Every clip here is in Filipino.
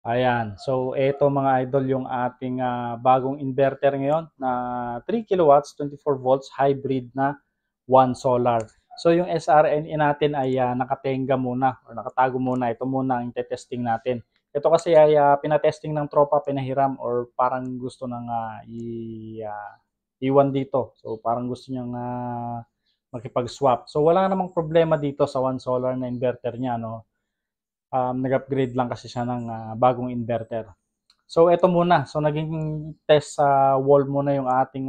Ayan. So, eto mga idol yung ating bagong inverter ngayon na 3 kilowatts, 24 volts, hybrid na 1 solar. So, yung SRNE natin ay nakatenga muna or nakatago muna. Ito muna ang testing natin. Ito kasi ay pinatesting ng tropa, pinahiram or parang gusto nang iwan dito. So, parang gusto niyang makipag-swap. So, wala namang problema dito sa 1 solar na inverter niya, no? Nag-upgrade lang kasi siya ng bagong inverter. So ito muna. So naging test sa wall muna yung ating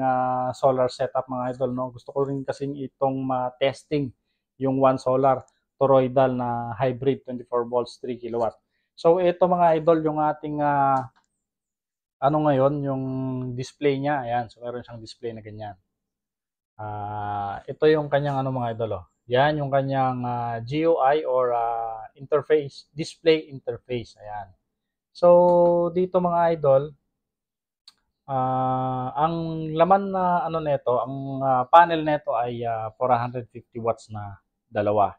solar setup mga idol, no. Gusto ko rin kasi itong ma-testing yung one solar toroidal na hybrid 24 volts 3 kilowatt. So ito mga idol yung ating ano ngayon yung display niya. Ayan. So meron siyang display na ganyan. Ito yung kanyang ano mga idol, oh. Yan yung kanyang GUI or interface, display interface. Ayan. So, dito mga idol, ang laman na ano nito, ang panel nito ay 450 watts na dalawa.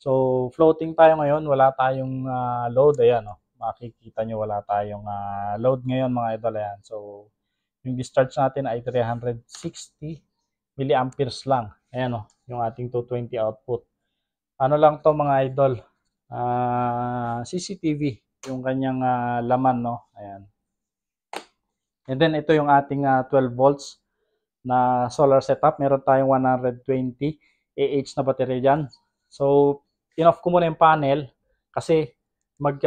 So, floating tayo ngayon, wala tayong load. Ayan, oh. Makikita nyo wala tayong load ngayon mga idol. Ayan. So, yung discharge natin ay 360 milliamperes lang. Ayan, oh, yung ating 220 output. Ano lang to mga idol, CCTV, yung kanyang laman, no? Ayan. And then ito yung ating 12 volts na solar setup. Meron tayong 120 AH na baterya dyan. So, in-off ko muna yung panel kasi mag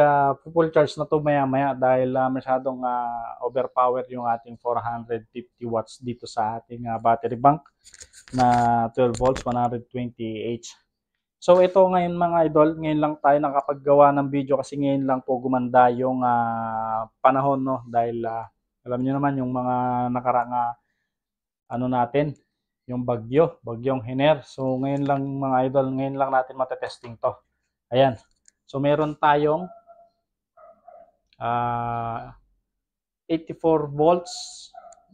full charge na to maya maya dahil masyadong overpower yung ating 450 watts dito sa ating battery bank na 12 volts 120 AH. So ito ngayon mga idol, ngayon lang tayo nakapaggawa ng video kasi ngayon lang po gumanda yung panahon, no, dahil alam niyo naman yung mga nakaraang ano natin, yung bagyong Hiner. So ngayon lang mga idol, ngayon lang natin matetesting to. Ayan. So meron tayong 84 volts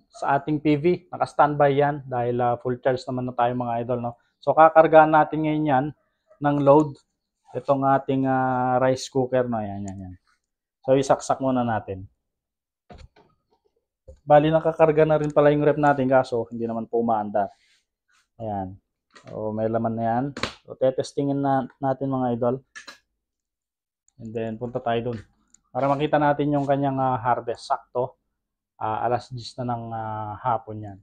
sa ating PV. Naka-standby yan dahil full charge naman na tayo mga idol, no. So kakargahan natin ngayon yan ng load itong ating rice cooker, no. Ayan, yan, yan. So isaksak muna natin. Bali nakakarga na rin pala yung rep natin kaso hindi naman po umaandar. Ayan. So may laman na yan. So tetestingin na natin mga idol. And then punta tayo dun. Para makita natin yung kanyang harvest. Sakto. Alas 10 na ng hapon yan.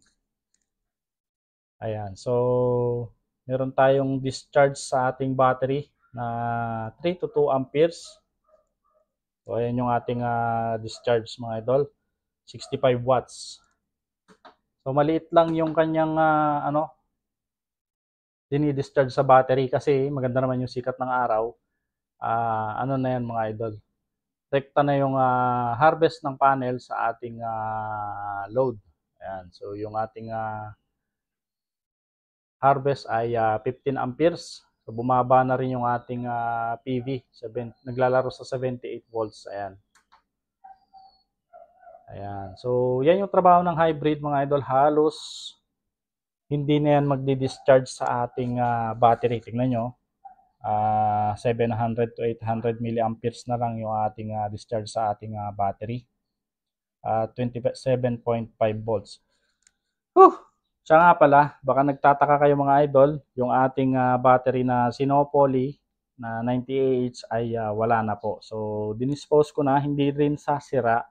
Ayan. So meron tayong discharge sa ating battery na 3 to 2 amperes. So ayan yung ating discharge mga idol. 65 watts. So maliit lang yung kanyang dini-discharge sa battery kasi maganda naman yung sikat ng araw. Ano na yan mga idol. Rekta na yung harvest ng panel sa ating load. Ayan. So yung ating harvest ay 15 amperes. So bumaba na rin yung ating PV. Naglalaro sa 78 volts. Ayan. Ayan. So yan yung trabaho ng hybrid mga idol. Halos hindi na yan magdi-discharge sa ating battery. Tingnan nyo. 700 to 800 milliamperes na lang yung ating discharge sa ating battery. 27.5 volts. Siya nga pala, baka nagtataka kayo mga idol, yung ating battery na Sinopoly na 90Ah ay wala na po. So, dinispose ko na, hindi rin sa sira,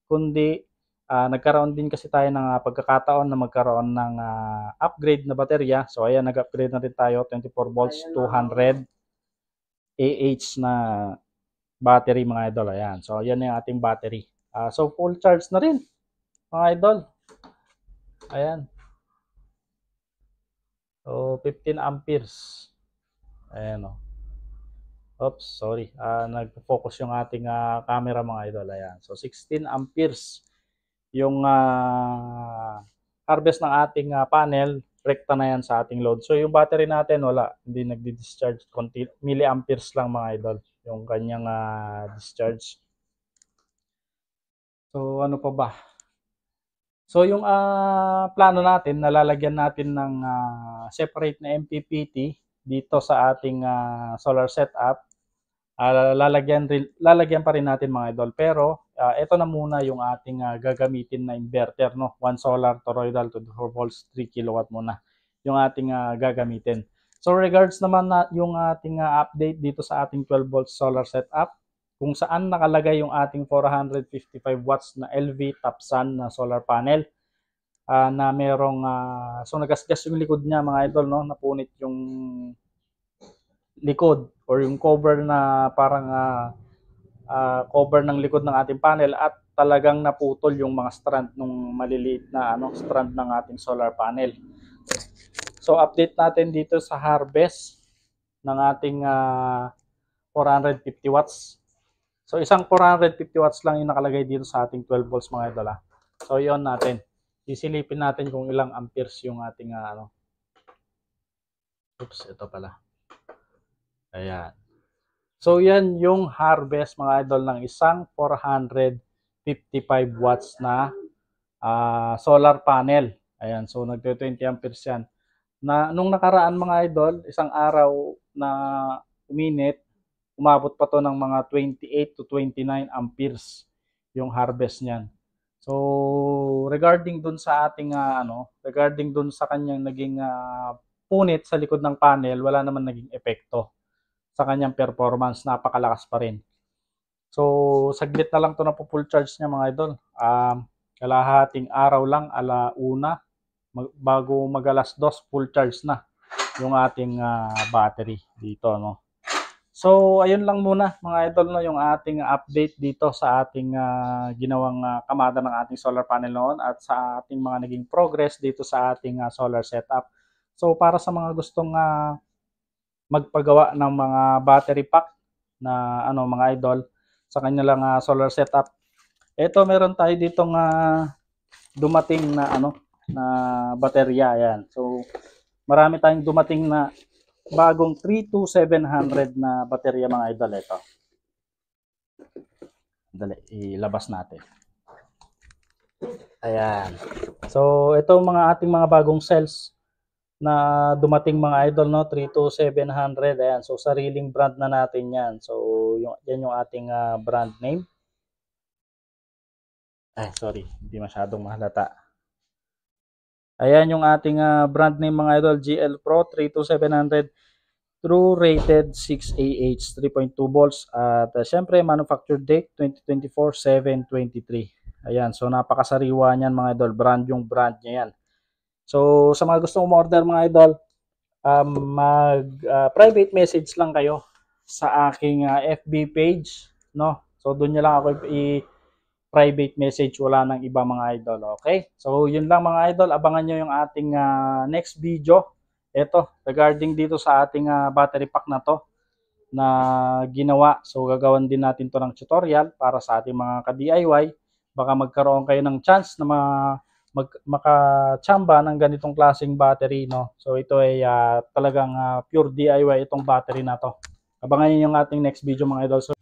kundi nagkaroon din kasi tayo ng pagkakataon na magkaroon ng upgrade na baterya. So, ayan, nag-upgrade na rin tayo, 24 volts, 200 AH na battery mga idol. Ayan. So, yan yung ating battery. So, full charge na rin mga idol. Ayan. So, 15 amperes. Ayan o. Oops, sorry. Nag-focus yung ating camera mga idol. Ayan. So, 16 amperes yung harvest ng ating panel. Rekta na yan sa ating load. So, yung battery natin, wala. Hindi nagdi-discharge. Milliamperes lang mga idol. Yung kanyang discharge. So, ano pa ba? So, yung plano natin, nalalagyan natin ng separate na MPPT dito sa ating solar setup. lalagyan pa rin natin mga idol. Pero ito na muna yung ating gagamitin na inverter, no? 1 solar toroidal to 4 volts 3 kilowatt muna yung ating gagamitin. So regards naman na yung ating update dito sa ating 12 volts solar setup, kung saan nakalagay yung ating 455 watts na LV Topsun na solar panel na merong so nagasgas yung likod niya mga idol, no? Napunit yung likod or yung cover na parang cover ng likod ng ating panel at talagang naputol yung mga strand nung maliliit na strand ng ating solar panel. So update natin dito sa harvest ng ating 450 watts. So isang 450 watts lang yung nakalagay dito sa ating 12 volts mga idol. So yon natin. Isilipin natin kung ilang amperes yung ating oops, ito pala. Ayan. So yan yung harvest mga idol ng isang 455 watts na solar panel. Ayan, so nagte-20 amperes yan. Nung nakaraan mga idol, isang araw na uminit, umabot pa to ng mga 28 to 29 amperes yung harvest niyan. So regarding dun sa ating regarding dun sa kanyang naging punit sa likod ng panel, wala naman naging epekto sa kanyang performance, napakalakas pa rin. So saglit na lang to na po full charge niya mga idol. Kalahating araw lang, alauna, bago magalas 2 full charge na yung ating battery dito, no. So ayun lang muna mga idol, no, yung ating update dito sa ating ginawang kamada ng ating solar panel noon at sa ating mga naging progress dito sa ating solar setup. So para sa mga gustong magpagawa ng mga battery pack na mga idol sa kanilang solar setup, ito meron tayo ditong dumating na na baterya. Yan. So marami tayong dumating na bagong 32700 na baterya mga idol. Ito, dali, ilabas natin. Ayan. So ito mga ating mga bagong cells na dumating mga idol, no, 32700. Ayan, so sariling brand na natin yan. So yan yung ating brand name. Ay, sorry, hindi masyadong mahalata. Ayan yung ating brand name mga idol, GL Pro 32700, true rated 6AH 3.2 volts at syempre manufactured date 2024/7/23. Ayan, so napakasariwa niyan mga idol, brand yung brand niya yan. So sa mga gustong umorder mga idol, mag private message lang kayo sa aking FB page, no. So doon niyo lang ako private message, wala nang iba mga idol. Okay? So yun lang mga idol, abangan nyo yung ating next video. Ito, regarding dito sa ating battery pack na to na ginawa. So gagawan din natin to ng tutorial para sa ating mga ka-DIY. Baka magkaroon kayo ng chance na makachamba ng ganitong klaseng battery, no. So ito ay talagang pure DIY itong battery na to. Abangan niyo yung ating next video mga idol. So